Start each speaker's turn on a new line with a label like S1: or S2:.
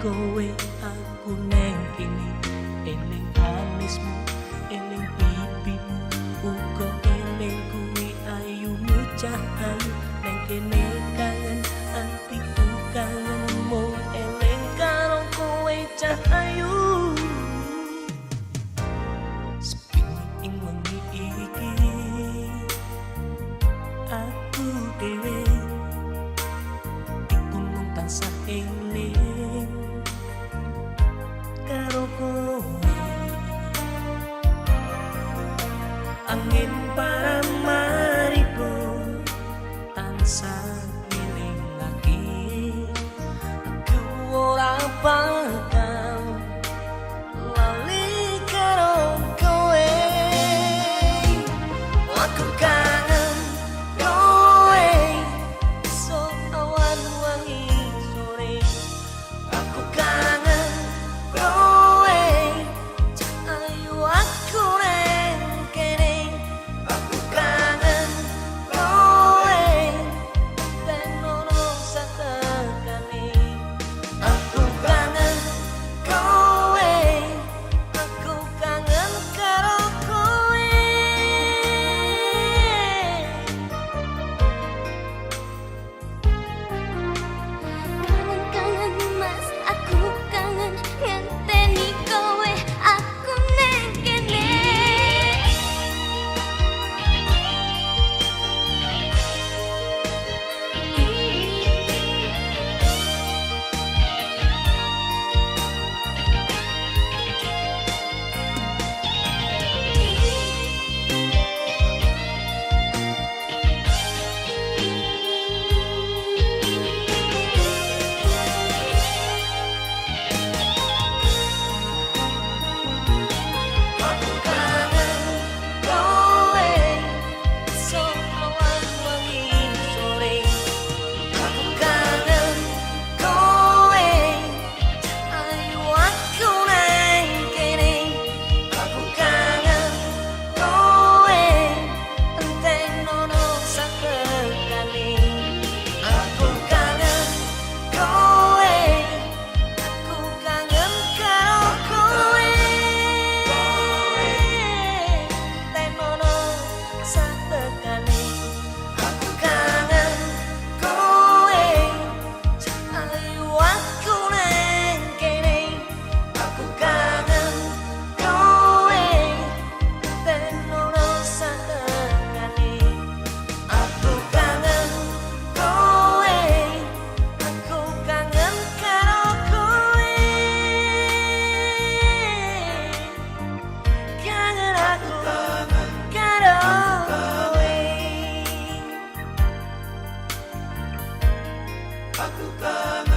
S1: kowe aku neng kene eling alismu eling pipimu uga eling kuwi ayumu cahayu neng kene kangen antiku kangenmu eling karo kowe cahayu sepini ing wengi iki aku dhewe iku mung tansah eling karo kowe angin paramaribo tansah eling lagi aku ora bakal lali karo kowe aku kangen kowe sok awan wangi sore aku kangen kowe ayo aku neng kene aku kangen kowe ben ono satekane aku kangen kowe aku kangen karo kowe
S2: Kangen mas, aku kangen ngenteni kowe, aku neng kene.
S1: aku kangen kowe sok awan wangi sore aku kangen kowe ayo aku neng kene aku kangen kowe enteng ono satekane aku kangen kowe aku kangen karo kowe enteng ono satekane aku kangen kowe ayo aku neng kene aku kangen kowe enteng ono satekane aku kangen kowe aku kangen karo kowe kangen aku karo kowe
S3: Aku kangen